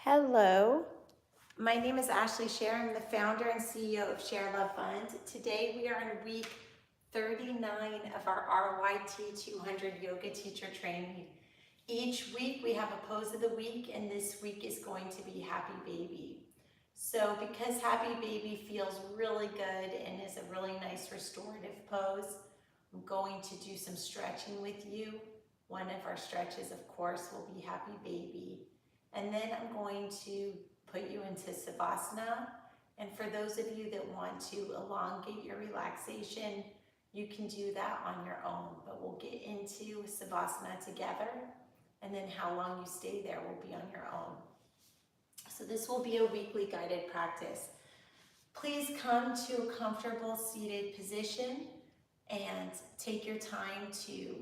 Hello, my name is Ashley Scher. I'm the founder and CEO of ShareLove.Fund. Today we are in week 39 of our RYT 200 yoga teacher training. Each week we have a pose of the week, and this week is going to be Happy Baby. So because Happy Baby feels really good and is a really nice restorative pose, I'm going to do some stretching with you. One of our stretches, of course, will be Happy Baby. And then I'm going to put you into Savasana. And for those of you that want to elongate your relaxation, you can do that on your own. But we'll get into Savasana together. And then how long you stay there will be on your own. So this will be a weekly guided practice. Please come to a comfortable seated position and take your time to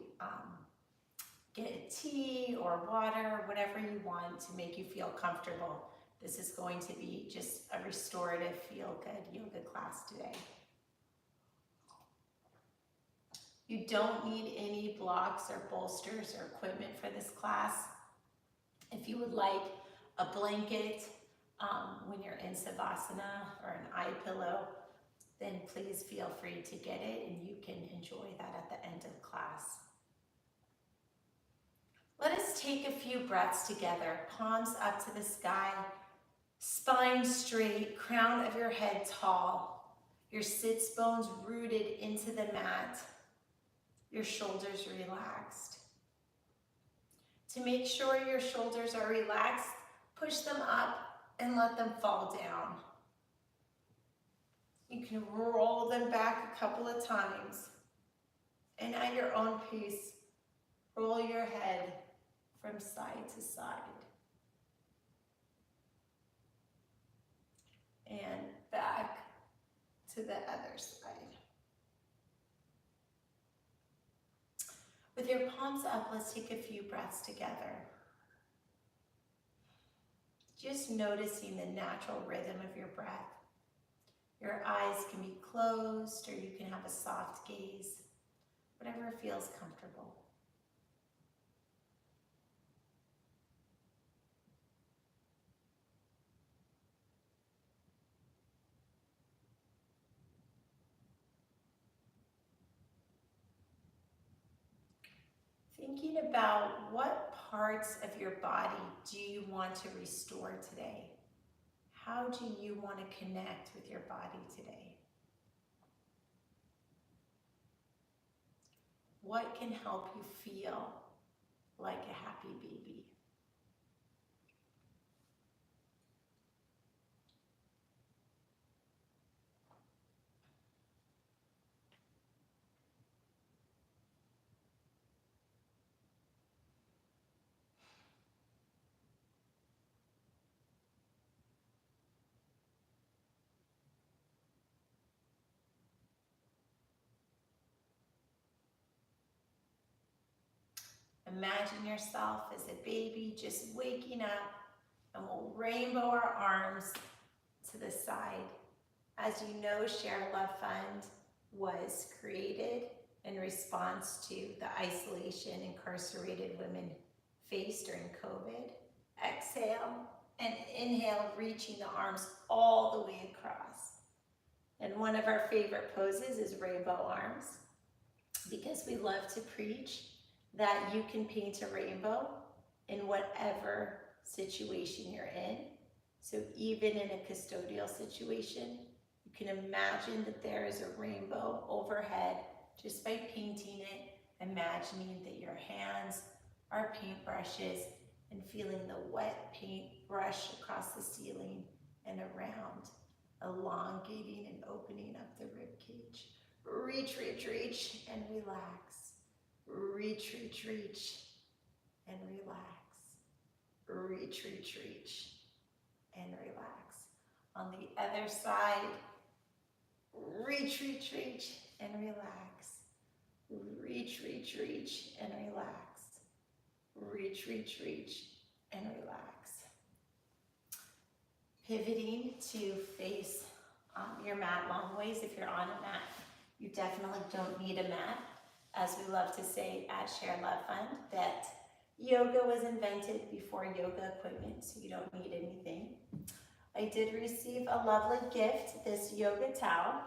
get a tea or water, whatever you want to make you feel comfortable. This is going to be just a restorative, feel-good yoga class today. You don't need any blocks or bolsters or equipment for this class. If you would like a blanket when you're in Savasana or an eye pillow, then please feel free to get it and you can enjoy that at the end of class. Let us take a few breaths together, palms up to the sky, spine straight, crown of your head tall, your sits bones rooted into the mat, your shoulders relaxed. To make sure your shoulders are relaxed, push them up and let them fall down. You can roll them back a couple of times, and at your own pace, roll your head from side to side. And back to the other side. With your palms up, let's take a few breaths together. Just noticing the natural rhythm of your breath. Your eyes can be closed or you can have a soft gaze, whatever feels comfortable. Thinking about what parts of your body do you want to restore today? How do you want to connect with your body today? What can help you feel like a happy baby? Imagine yourself as a baby just waking up, and we'll rainbow our arms to the side. As you know, ShareLove.Fund was created in response to the isolation incarcerated women faced during COVID. Exhale and inhale, reaching the arms all the way across. And one of our favorite poses is rainbow arms, because we love to preach that you can paint a rainbow in whatever situation you're in. So even in a custodial situation, you can imagine that there is a rainbow overhead just by painting it, imagining that your hands are paintbrushes and feeling the wet paint brush across the ceiling and around, elongating and opening up the rib cage. Reach, reach, reach, and relax. Reach, reach, reach, and relax. Reach, reach, reach, and relax. On the other side, reach, reach, reach, and relax. Reach, reach, reach, and relax. Reach, reach, reach, and relax. Pivoting to face your mat long ways. If you're on a mat, you definitely don't need a mat. As we love to say at ShareLove.Fund, that yoga was invented before yoga equipment, so you don't need anything I did receive a lovely gift, this yoga towel.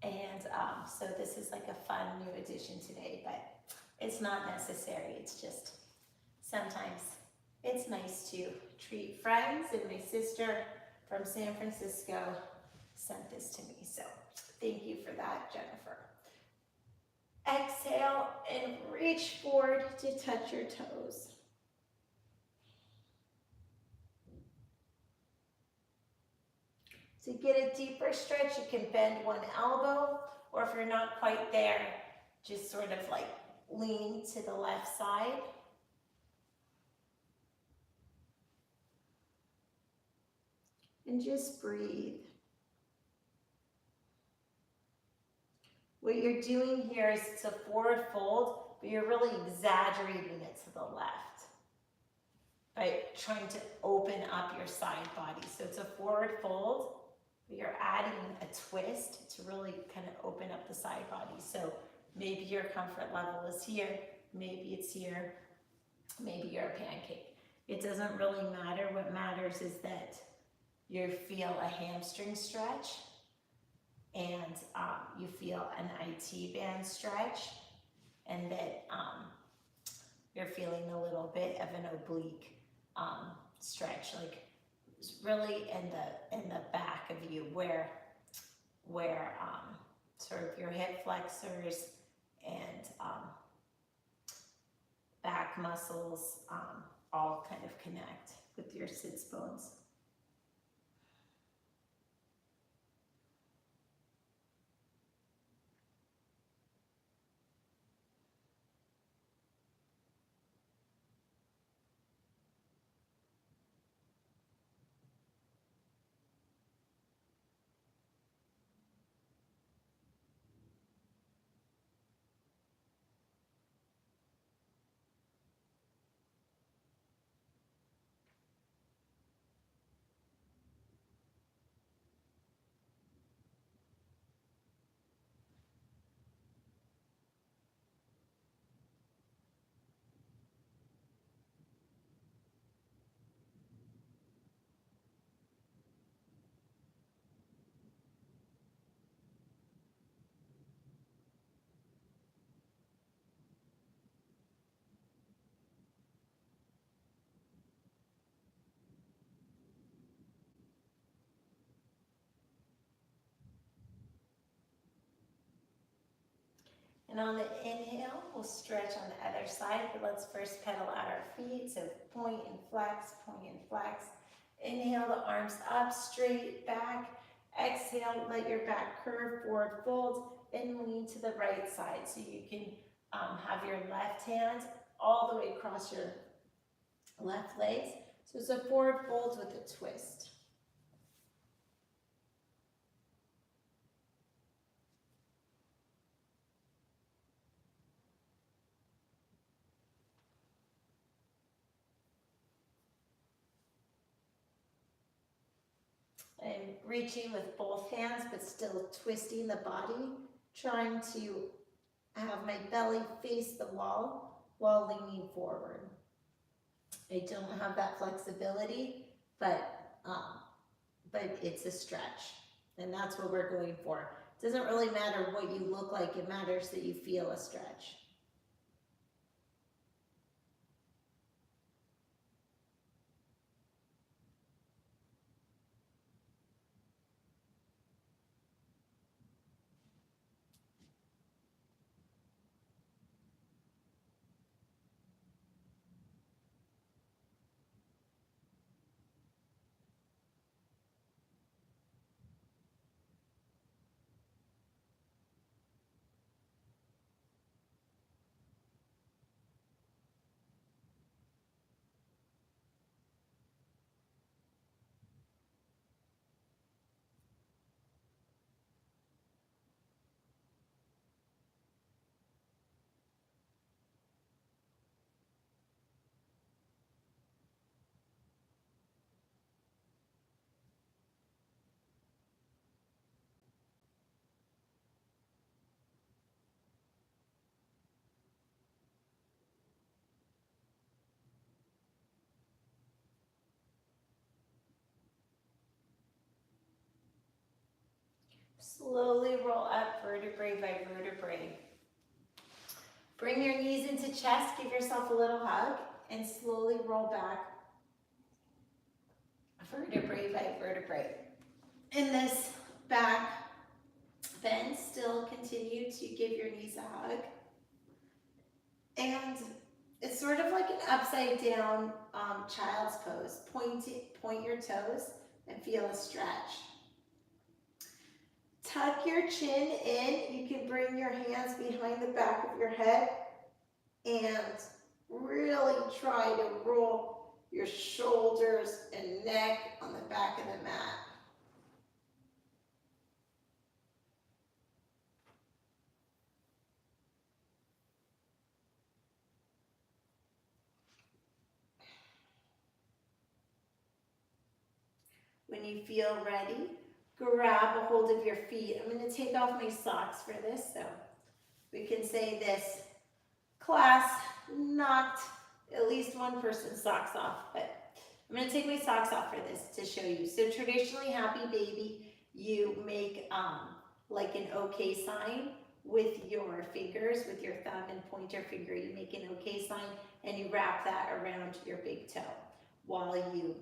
And so this is like a fun new addition today, but it's not necessary. It's just sometimes it's nice to treat friends, and my sister from San Francisco sent this to me. So thank you for that, Jennifer. Exhale and reach forward to touch your toes. To get a deeper stretch, you can bend one elbow, or if you're not quite there, just sort of like lean to the left side. And just breathe. What you're doing here is it's a forward fold, but you're really exaggerating it to the left by trying to open up your side body. So it's a forward fold, but you're adding a twist to really kind of open up the side body. So maybe your comfort level is here, maybe it's here, maybe you're a pancake. It doesn't really matter. What matters is that you feel a hamstring stretch, and you feel an IT band stretch, and that you're feeling a little bit of an oblique stretch, like really in the back of you, where sort of your hip flexors and back muscles all kind of connect with your sits bones. And on the inhale, we'll stretch on the other side, but let's first pedal out our feet. So point and flex, point and flex. Inhale, the arms up, straight back. Exhale, let your back curve, forward fold, and lean to the right side. So you can have your left hand all the way across your left legs. So it's a forward fold with a twist. And reaching with both hands, but still twisting the body, trying to have my belly face the wall while leaning forward. I don't have that flexibility, but it's a stretch, and that's what we're going for. It doesn't really matter what you look like, it matters that you feel a stretch. Slowly roll up vertebrae by vertebrae. Bring your knees into chest, give yourself a little hug, and slowly roll back vertebrae by vertebrae. In this back bend, still continue to give your knees a hug. And it's sort of like an upside down child's pose. Point your toes and feel a stretch. Tuck your chin in. You can bring your hands behind the back of your head and really try to roll your shoulders and neck on the back of the mat. When you feel ready, grab a hold of your feet. I'm going to take off my socks for this, so we can say this class knocked at least one person's socks off, but I'm going to take my socks off for this to show you. So traditionally, happy baby, you make like an okay sign with your fingers, with your thumb and pointer finger. You make an okay sign and you wrap that around your big toe while you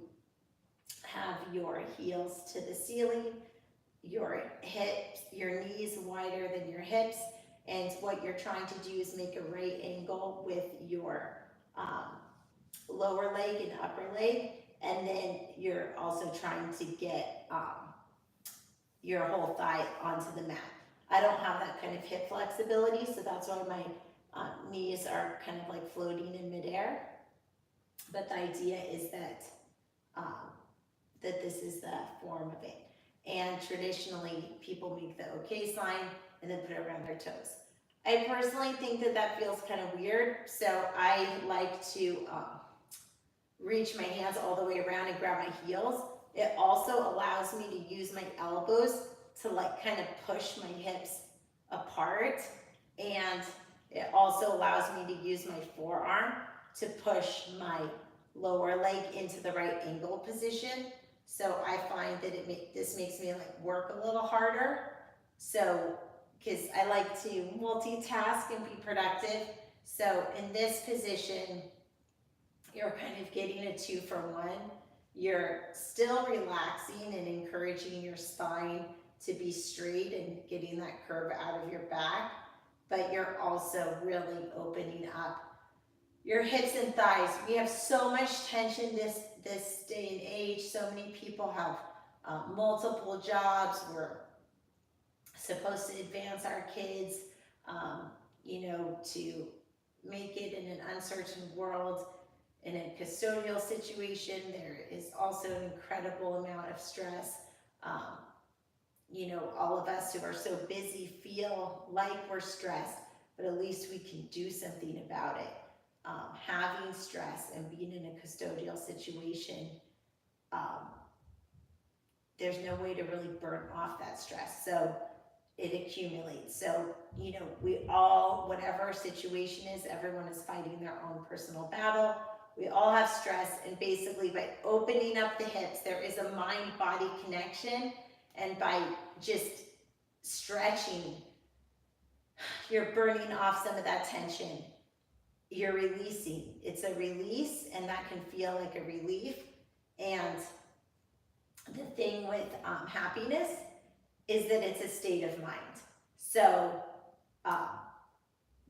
have your heels to the ceiling, your hips, your knees wider than your hips, and what you're trying to do is make a right angle with your lower leg and upper leg, and then you're also trying to get your whole thigh onto the mat. I don't have that kind of hip flexibility, so that's why my knees are kind of like floating in midair, but the idea is that that this is the form of it. And traditionally, people make the okay sign and then put it around their toes. I personally think that that feels kind of weird, so I like to reach my hands all the way around and grab my heels. It also allows me to use my elbows to like kind of push my hips apart, and it also allows me to use my forearm to push my lower leg into the right angle position. So I find that this makes me like work a little harder. So, because I like to multitask and be productive. So in this position, you're kind of getting a 2-for-1. You're still relaxing and encouraging your spine to be straight and getting that curve out of your back, but you're also really opening up your hips and thighs. We have so much tension this day and age. So many people have multiple jobs. We're supposed to advance our kids, you know, to make it in an uncertain world. In a custodial situation, there is also an incredible amount of stress. You know, all of us who are so busy feel like we're stressed, but at least we can do something about it. Having stress and being in a custodial situation, there's no way to really burn off that stress. So it accumulates. So, you know, we all, whatever our situation is, everyone is fighting their own personal battle. We all have stress, and basically by opening up the hips, there is a mind-body connection, and by just stretching, you're burning off some of that tension. You're releasing. It's a release, and that can feel like a relief. And the thing with happiness is that it's a state of mind. So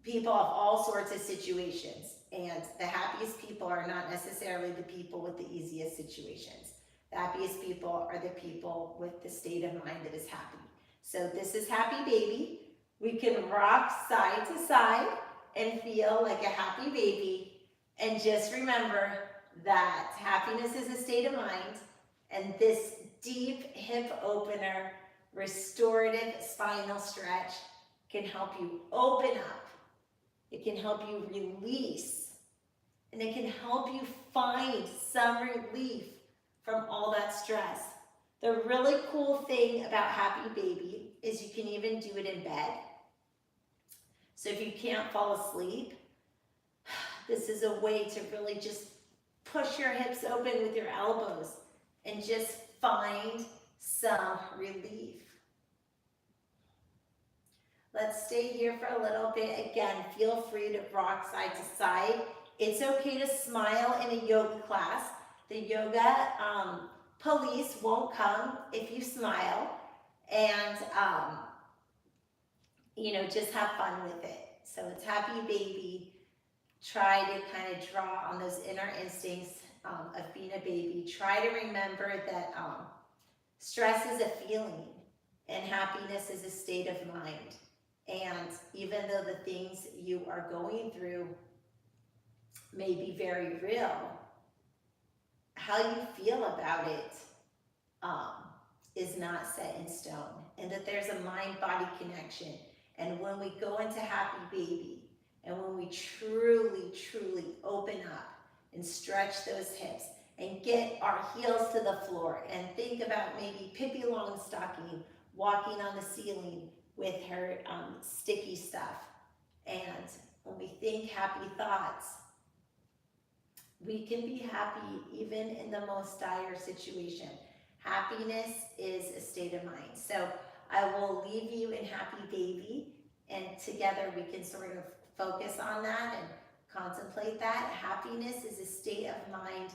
people have all sorts of situations, and the happiest people are not necessarily the people with the easiest situations. The happiest people are the people with the state of mind that is happy. So this is happy baby. We can rock side to side and feel like a happy baby, and just remember that happiness is a state of mind, and this deep hip opener, restorative spinal stretch can help you open up. It can help you release, and it can help you find some relief from all that stress. The really cool thing about happy baby is you can even do it in bed. So if you can't fall asleep, this is a way to really just push your hips open with your elbows and just find some relief. Let's stay here for a little bit. Again, feel free to rock side to side. It's okay to smile in a yoga class. The yoga police won't come if you smile, and you know, just have fun with it. So it's happy baby. Try to kind of draw on those inner instincts of being a baby. Try to remember that stress is a feeling and happiness is a state of mind. And even though the things you are going through may be very real, how you feel about it is not set in stone. And that there's a mind-body connection. And when we go into happy baby, and when we truly, truly open up and stretch those hips and get our heels to the floor and think about maybe Pippi Longstocking walking on the ceiling with her sticky stuff. And when we think happy thoughts, we can be happy even in the most dire situation. Happiness is a state of mind. So I will leave you in happy baby, and together we can sort of focus on that and contemplate that. Happiness is a state of mind.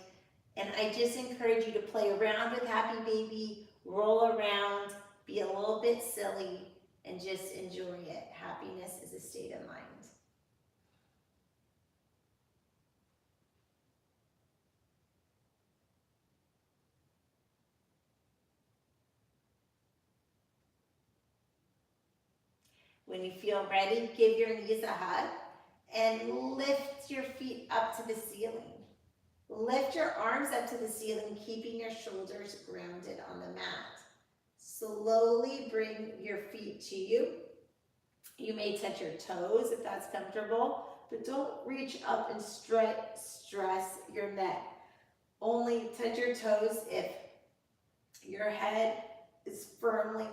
And I just encourage you to play around with happy baby, roll around, be a little bit silly, and just enjoy it. Happiness is a state of mind. When you feel ready, give your knees a hug and lift your feet up to the ceiling. Lift your arms up to the ceiling, keeping your shoulders grounded on the mat. Slowly bring your feet to you. You may touch your toes if that's comfortable, but don't reach up and stress your neck. Only touch your toes if your head is firmly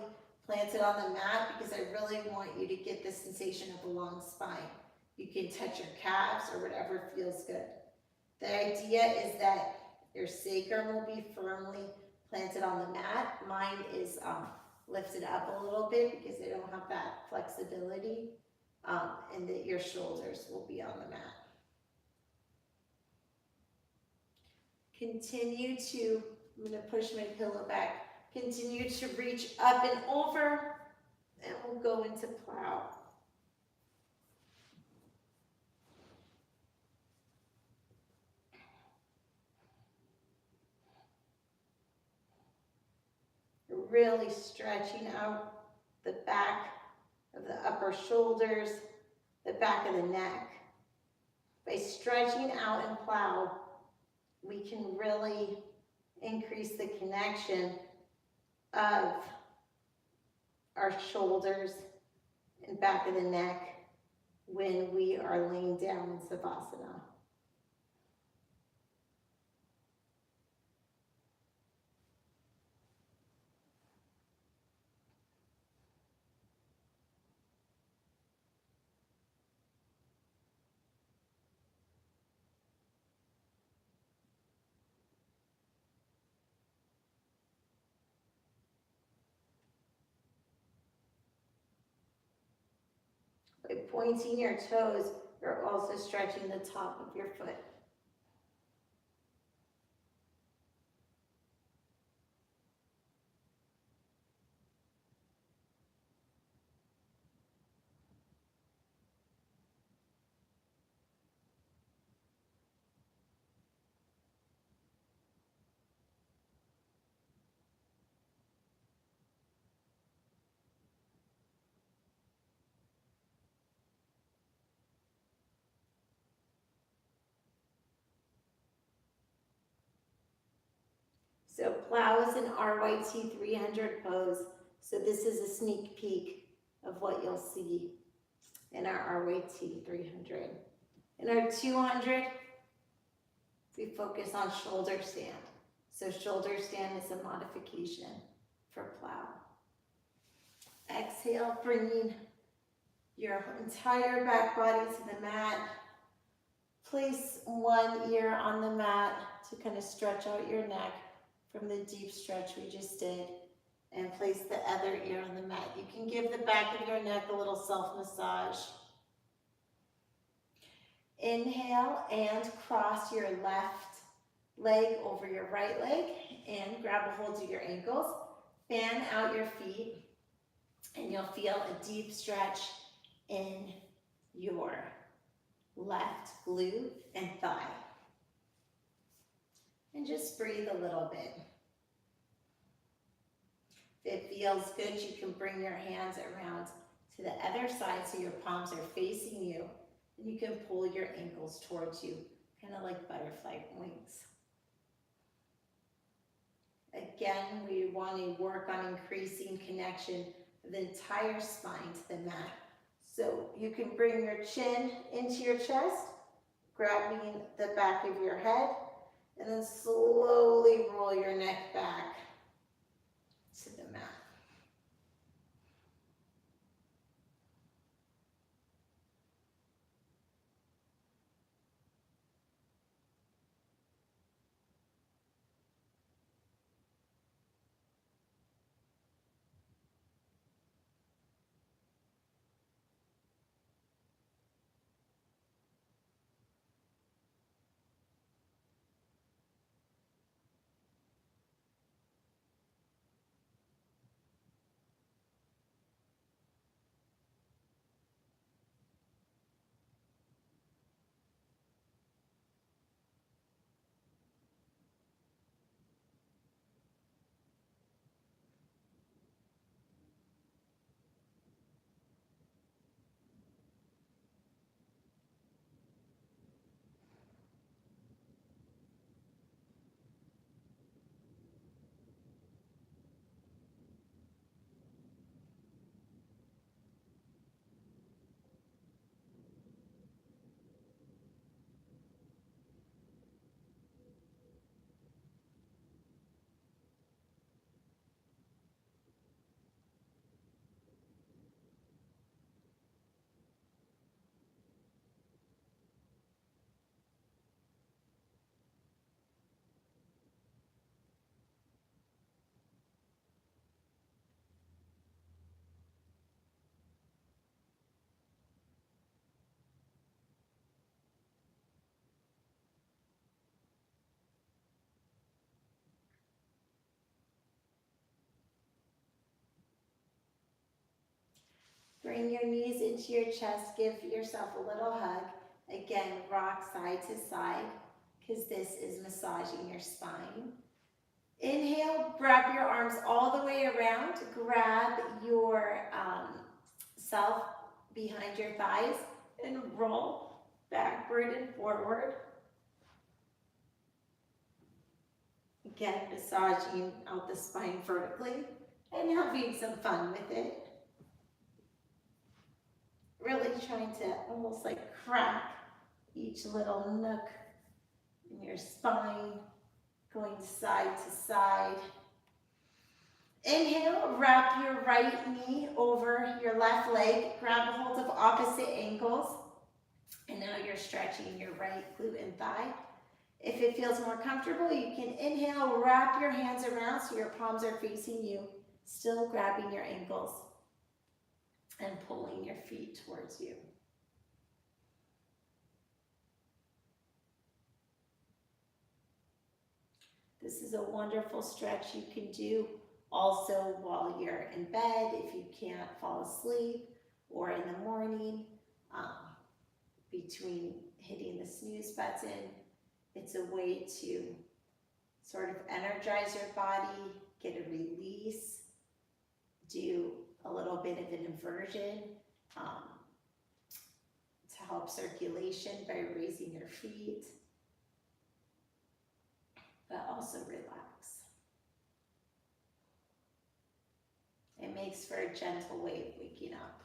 planted on the mat, because I really want you to get the sensation of a long spine. You can touch your calves or whatever feels good. The idea is that your sacrum will be firmly planted on the mat. Mine is lifted up a little bit because I don't have that flexibility, and that your shoulders will be on the mat. Continue to, I'm going to push my pillow back. Continue to reach up and over, and we'll go into plow. Really stretching out the back of the upper shoulders, the back of the neck. By stretching out in plow, we can really increase the connection of our shoulders and back of the neck when we are laying down in Savasana. By pointing your toes, you're also stretching the top of your foot. So plow is an RYT 300 pose. So this is a sneak peek of what you'll see in our RYT 300. In our 200, we focus on shoulder stand. So shoulder stand is a modification for plow. Exhale, bringing your entire back body to the mat. Place one ear on the mat to kind of stretch out your neck from the deep stretch we just did. and place the other ear on the mat. You can give the back of your neck a little self-massage. Inhale and cross your left leg over your right leg and grab a hold of your ankles. Fan out your feet and you'll feel a deep stretch in your left glute and thigh. And just breathe a little bit. If it feels good, you can bring your hands around to the other side so your palms are facing you. And you can pull your ankles towards you, kind of like butterfly wings. Again, we want to work on increasing connection of the entire spine to the mat. So you can bring your chin into your chest, grabbing the back of your head, and then slowly roll your neck back to the mat. Bring your knees into your chest. Give yourself a little hug. Again, rock side to side because this is massaging your spine. Inhale, wrap your arms all the way around. Grab your self behind your thighs and roll backward and forward. Again, massaging out the spine vertically and having some fun with it. Really trying to almost like crack each little nook in your spine, going side to side. Inhale, wrap your right knee over your left leg, grab a hold of opposite ankles, and now you're stretching your right glute and thigh. If it feels more comfortable, you can inhale, wrap your hands around so your palms are facing you, still grabbing your ankles and pulling your feet towards you. This is a wonderful stretch you can do also while you're in bed if you can't fall asleep, or in the morning between hitting the snooze button. It's a way to sort of energize your body, get a release, do a little bit of an inversion to help circulation by raising your feet, but also relax. It makes for a gentle way of waking up.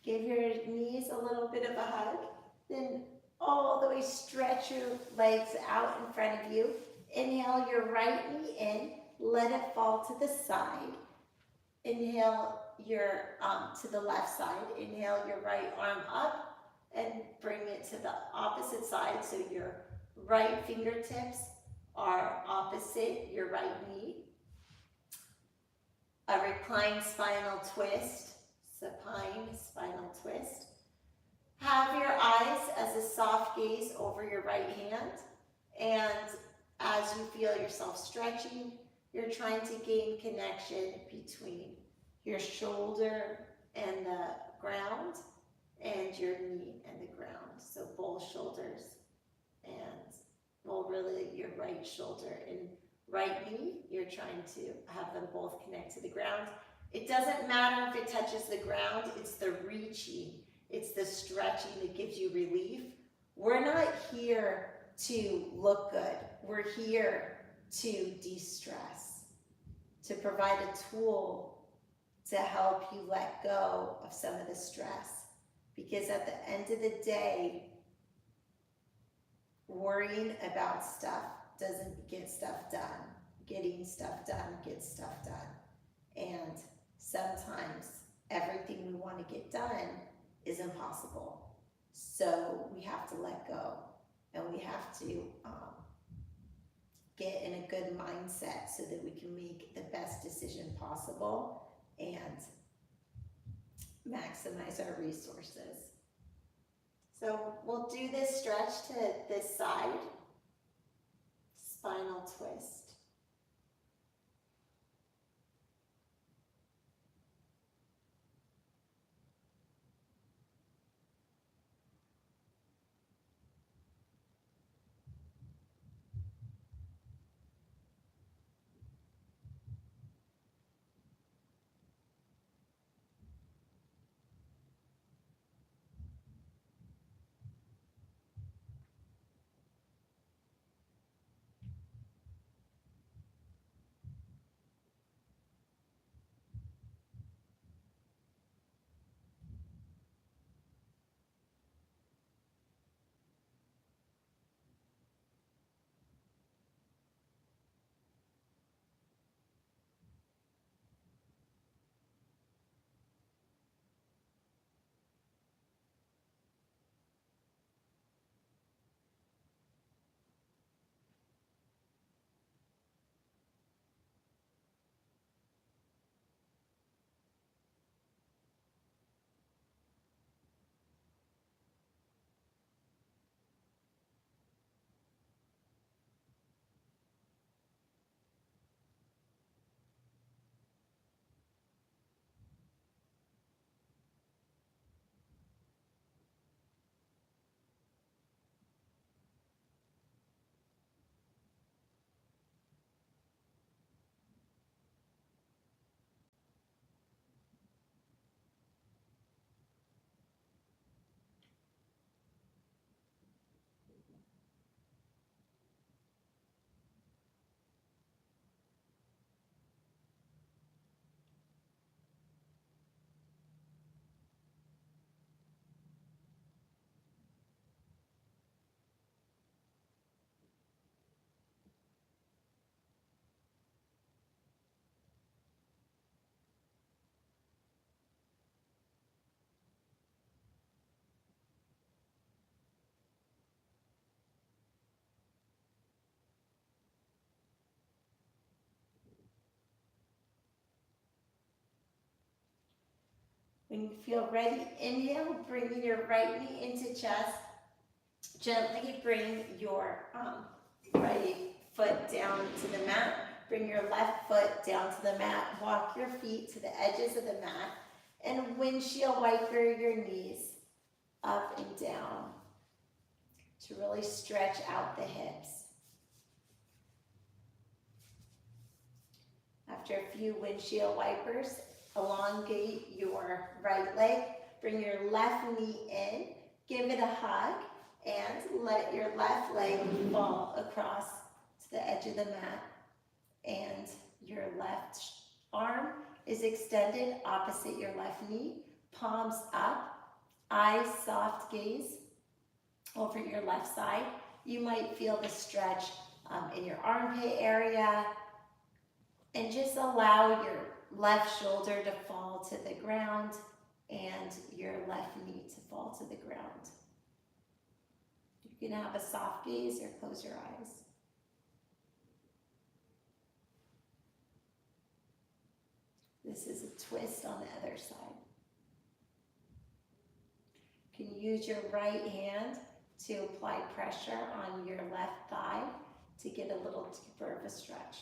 Give your knees a little bit of a hug. Then all the way stretch your legs out in front of you. Inhale your right knee in. Let it fall to the side. Inhale your to the left side. Inhale your right arm up and bring it to the opposite side. So your right fingertips are opposite your right knee. A reclined spinal twist, supine spinal twist. Have your eyes as a soft gaze over your right hand, and as you feel yourself stretching, you're trying to gain connection between your shoulder and the ground and your knee and the ground. So both shoulders and, well, really your right shoulder and right knee, you're trying to have them both connect to the ground. It doesn't matter if it touches the ground, it's the reaching, it's the stretching that gives you relief. We're not here to look good. We're here to de-stress, to provide a tool to help you let go of some of the stress. Because at the end of the day, worrying about stuff doesn't get stuff done. Getting stuff done gets stuff done. And sometimes everything we want to get done is impossible. So we have to let go, and we have to get in a good mindset so that we can make the best decision possible and maximize our resources. So we'll do this stretch to this side, spinal twist. When you feel ready, inhale, bringing your right knee into chest. Gently bring your right foot down to the mat. Bring your left foot down to the mat. Walk your feet to the edges of the mat. And windshield wiper your knees up and down to really stretch out the hips. After a few windshield wipers, elongate your right leg. Bring your left knee in. Give it a hug. And let your left leg fall across to the edge of the mat. And your left arm is extended opposite your left knee. Palms up. Eyes soft gaze over your left side. You might feel the stretch in your armpit area, and just allow your left shoulder to fall to the ground and your left knee to fall to the ground. You can have a soft gaze or close your eyes. This is a twist on the other side. You can use your right hand to apply pressure on your left thigh to get a little deeper of a stretch.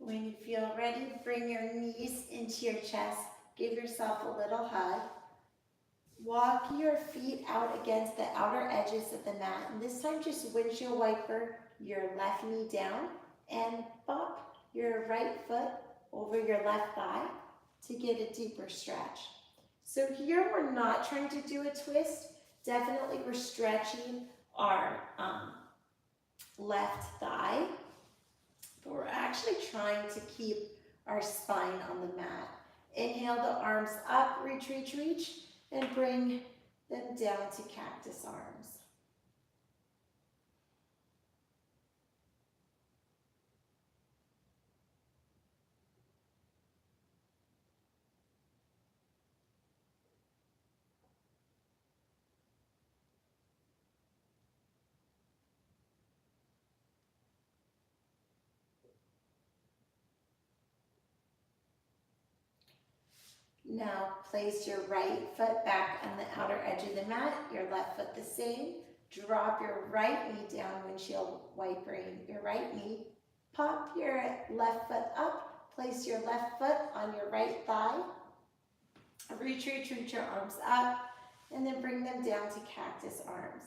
When you feel ready, bring your knees into your chest. Give yourself a little hug. Walk your feet out against the outer edges of the mat. And this time just windshield wiper your left knee down and bop your right foot over your left thigh to get a deeper stretch. So here we're not trying to do a twist. Definitely we're stretching our left thigh, but we're actually trying to keep our spine on the mat. Inhale the arms up, reach, reach, reach, and bring them down to Cactus Arms. Now place your right foot back on the outer edge of the mat, your left foot the same. Drop your right knee down, windshield wipering your right knee. Pop your left foot up, place your left foot on your right thigh. Reach, reach, reach your arms up, and then bring them down to Cactus Arms.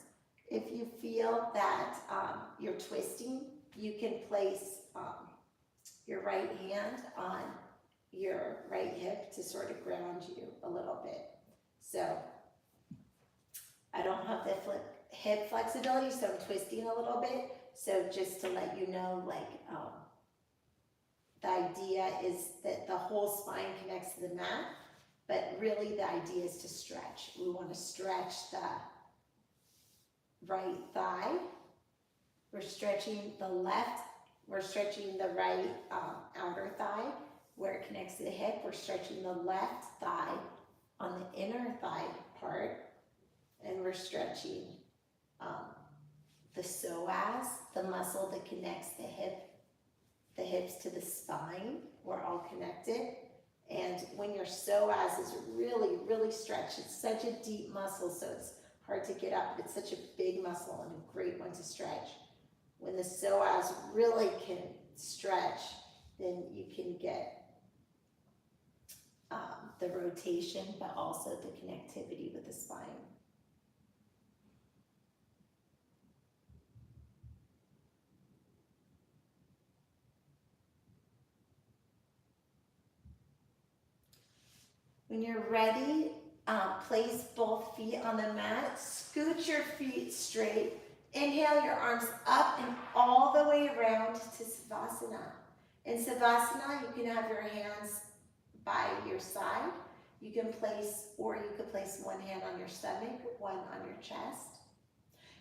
If you feel that you're twisting, you can place your right hand on your right hip to sort of ground you a little bit. So I don't have the hip flexibility, so I'm twisting a little bit. So just to let you know, like the idea is that the whole spine connects to the mat, but really the idea is to stretch. We want to stretch the right thigh. We're stretching the left, we're stretching the right outer thigh where it connects to the hip. We're stretching the left thigh on the inner thigh part, and we're stretching the psoas, the muscle that connects the hip the hips to the spine. We're all connected. And when your psoas is really, really stretched, it's such a deep muscle, so it's hard to get up, but it's such a big muscle and a great one to stretch. When the psoas really can stretch, then you can get the rotation, but also the connectivity with the spine. When you're ready, place both feet on the mat, scoot your feet straight, inhale your arms up and all the way around to Savasana. In Savasana, you can have your hands by your side. You can place one hand on your stomach, one on your chest.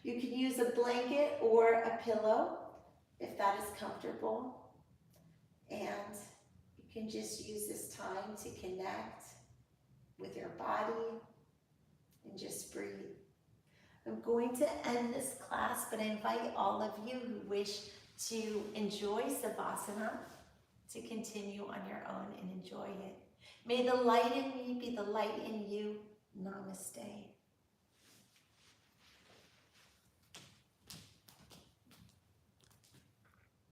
You can use a blanket or a pillow if that is comfortable. And you can just use this time to connect with your body and just breathe. I'm going to end this class, but I invite all of you who wish to enjoy Savasana to continue on your own and enjoy it. May the light in me be the light in you. Namaste.